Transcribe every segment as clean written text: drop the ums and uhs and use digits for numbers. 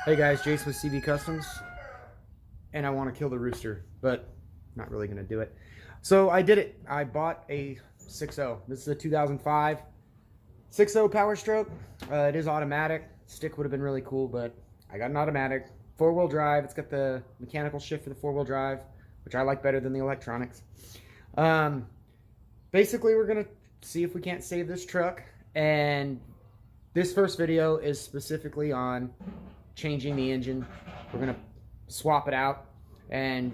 Hey guys, Jason with CB Customs, and I want to kill the rooster, but not really going to do it. So I did it. I bought a 6.0. This is a 2005 6.0 Powerstroke. It is automatic. Stick would have been really cool, but I got an automatic. 4-wheel drive. It's got the mechanical shift for the 4-wheel drive, which I like better than the electronics. Basically, we're going to see if we can't save this truck, and this first video is specifically on changing the engine. We're gonna swap it out, and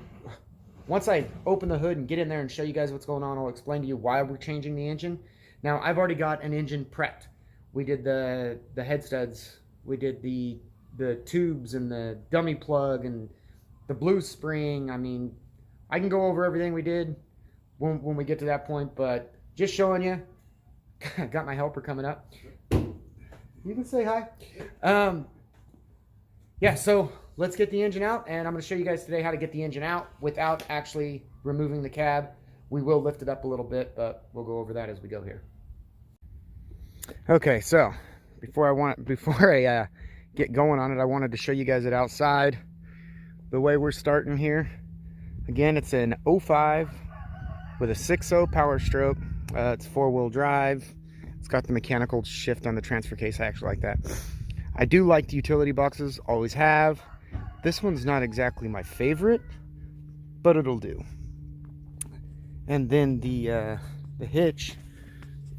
once I open the hood and get in there and show you guys what's going on, I'll explain to you why we're changing the engine. Now, I've already got an engine prepped. We did the head studs, we did the tubes and the dummy plug and the blue spring. I mean, I can go over everything we did when we get to that point, but just showing you. Got my helper coming up. You can say hi. Yeah, so let's get the engine out, and I'm going to show you guys today how to get the engine out without actually removing the cab. We will lift it up a little bit, but we'll go over that as we go here. Okay, so before I get going on it, I wanted to show you guys it outside. The way we're starting here. Again, it's an 05 with a 6.0 Powerstroke. It's 4-wheel drive. It's got the mechanical shift on the transfer case. I actually like that. I do like the utility boxes, always have. This one's not exactly my favorite, but it'll do. And then the hitch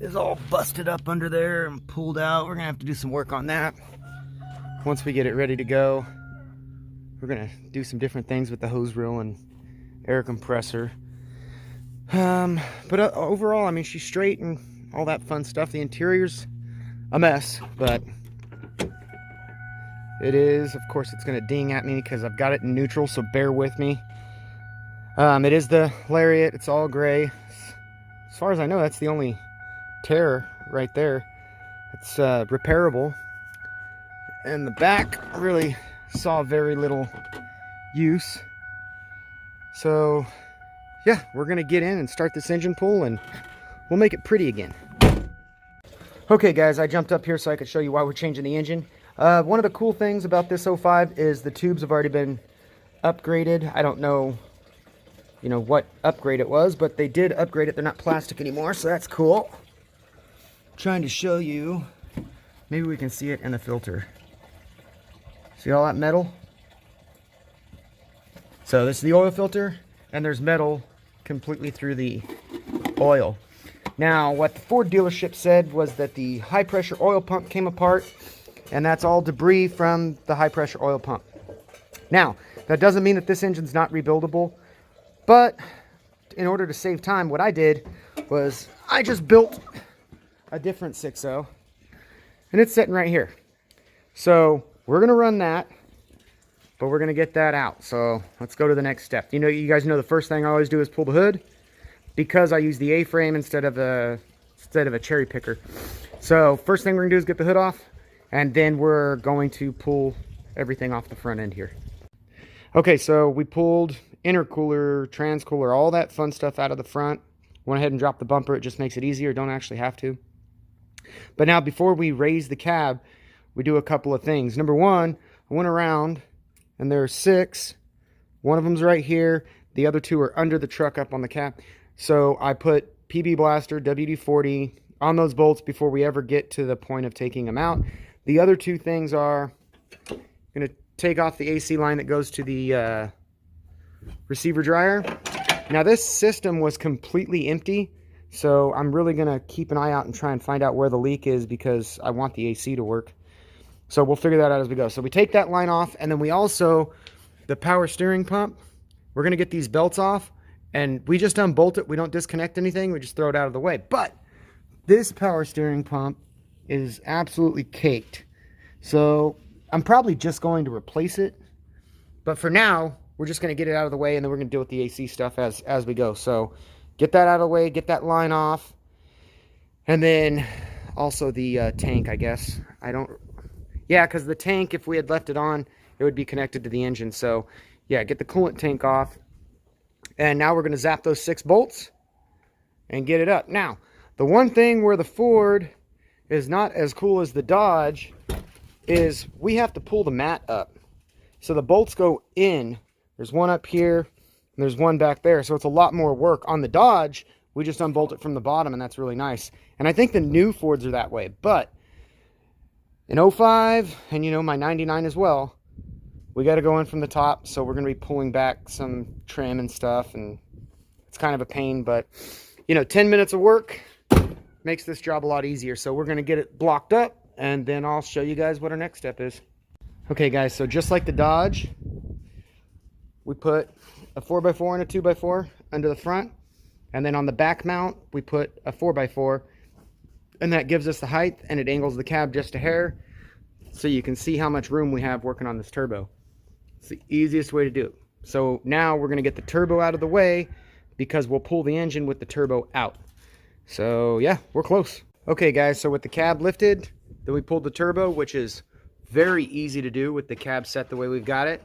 is all busted up under there and pulled out. We're gonna have to do some work on that. Once we get it ready to go, we're gonna do some different things with the hose reel and air compressor. But overall, I mean, she's straight and all that fun stuff. The interior's a mess, but it is. Of course, it's going to ding at me because I've got it in neutral, so bear with me. It is the Lariat. It's all gray. As far as I know, that's the only tear right there. It's repairable. And the back really saw very little use. So, yeah, we're going to get in and start this engine pull, and we'll make it pretty again. Okay, guys, I jumped up here so I could show you why we're changing the engine. One of the cool things about this 05 is the tubes have already been upgraded. I don't know, what upgrade it was, but they did upgrade it. They're not plastic anymore, so that's cool. Trying to show you. Maybe we can see it in the filter. See all that metal? So this is the oil filter, and there's metal completely through the oil. Now, what the Ford dealership said was that the high-pressure oil pump came apart, and that's all debris from the high-pressure oil pump. Now, that doesn't mean that this engine's not rebuildable, but in order to save time, what I did was I just built a different 6.0, and it's sitting right here. So we're going to run that, but we're going to get that out. So let's go to the next step. You guys know the first thing I always do is pull the hood, because I use the A-frame instead of a cherry picker. So first thing we're gonna do is get the hood off, and then we're going to pull everything off the front end here. Okay, so we pulled intercooler, transcooler, all that fun stuff out of the front. Went ahead and dropped the bumper. It just makes it easier. Don't actually have to. But now, before we raise the cab, we do a couple of things. Number one, I went around, and there are 6. One of them's right here. The other 2 are under the truck up on the cab. So I put PB Blaster, WD-40 on those bolts before we ever get to the point of taking them out. The other 2 things are going to take off the AC line that goes to the receiver dryer. Now, this system was completely empty, so I'm really going to keep an eye out and try and find out where the leak is, because I want the AC to work. So we'll figure that out as we go. So we take that line off, and then we also, the power steering pump, we're going to get these belts off. And we just unbolt it. We don't disconnect anything. We just throw it out of the way. But this power steering pump is absolutely caked. So I'm probably just going to replace it. But for now, we're just going to get it out of the way, and then we're going to deal with the AC stuff as we go. So get that out of the way, get that line off. And then also the tank, I guess. Yeah, because the tank, if we had left it on, it would be connected to the engine. So yeah, get the coolant tank off. And now we're going to zap those 6 bolts and get it up. Now, the one thing where the Ford is not as cool as the Dodge is we have to pull the mat up. So the bolts go in. There's one up here, and there's one back there. So it's a lot more work. On the Dodge, we just unbolt it from the bottom, and that's really nice. And I think the new Fords are that way. But in 05, and you know, my 99 as well, we got to go in from the top. So we're going to be pulling back some trim and stuff, and it's kind of a pain. But, you know, 10 minutes of work makes this job a lot easier. So we're going to get it blocked up, and then I'll show you guys what our next step is. Okay, guys, so just like the Dodge, we put a 4x4 and a 2x4 under the front. And then on the back mount, we put a 4x4. And that gives us the height, and it angles the cab just a hair. So you can see how much room we have working on this turbo. It's the easiest way to do it. So now we're going to get the turbo out of the way, because we'll pull the engine with the turbo out. So yeah, we're close. Okay guys, so with the cab lifted, then we pulled the turbo, which is very easy to do with the cab set the way we've got it.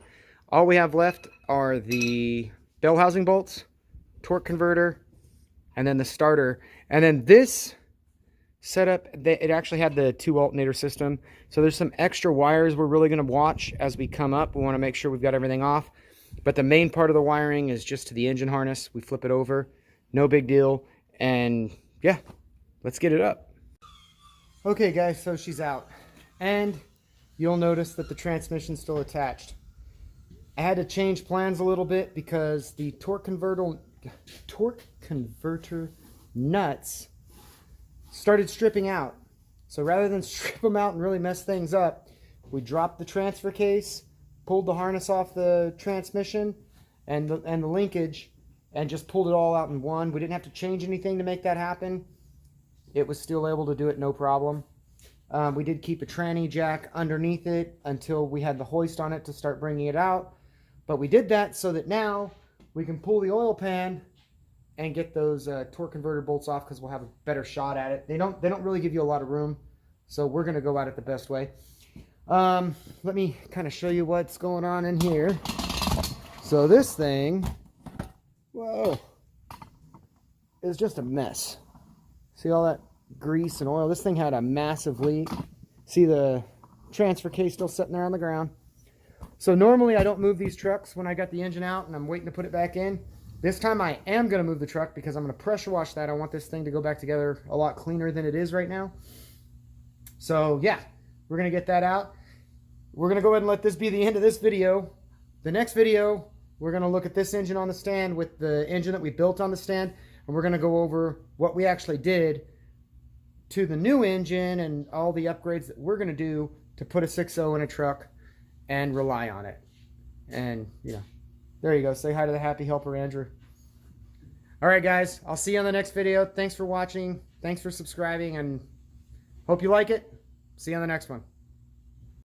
All we have left are the bell housing bolts, torque converter, and then the starter. And then this setup, it actually had the 2 alternator system. So there's some extra wires we're really going to watch as we come up. We want to make sure we've got everything off. But the main part of the wiring is just to the engine harness. We flip it over, no big deal. And yeah, let's get it up. Okay guys, so she's out. And you'll notice that the transmission's still attached. I had to change plans a little bit because the torque converter nuts started stripping out. So rather than strip them out and really mess things up, we dropped the transfer case, pulled the harness off the transmission and the linkage, and just pulled it all out in one. We didn't have to change anything to make that happen. It was still able to do it, no problem. We did keep a tranny jack underneath it until we had the hoist on it to start bringing it out. But we did that so that now we can pull the oil pan and get those torque converter bolts off, because we'll have a better shot at it. They don't really give you a lot of room, so we're going to go at it the best way. Let me kind of show you what's going on in here. So this thing, whoa, is just a mess. See all that grease and oil? This thing had a massive leak. See the transfer case still sitting there on the ground. So normally I don't move these trucks when I got the engine out and I'm waiting to put it back in. This time I am going to move the truck because I'm going to pressure wash that. I want this thing to go back together a lot cleaner than it is right now. So yeah, we're going to get that out. We're going to go ahead and let this be the end of this video. The next video, we're going to look at this engine on the stand with the engine that we built on the stand. And we're going to go over what we actually did to the new engine and all the upgrades that we're going to do to put a 6.0 in a truck and rely on it. And, you know, there you go. Say hi to the happy helper, Andrew. All right, guys. I'll see you on the next video. Thanks for watching. Thanks for subscribing, and hope you like it. See you on the next one.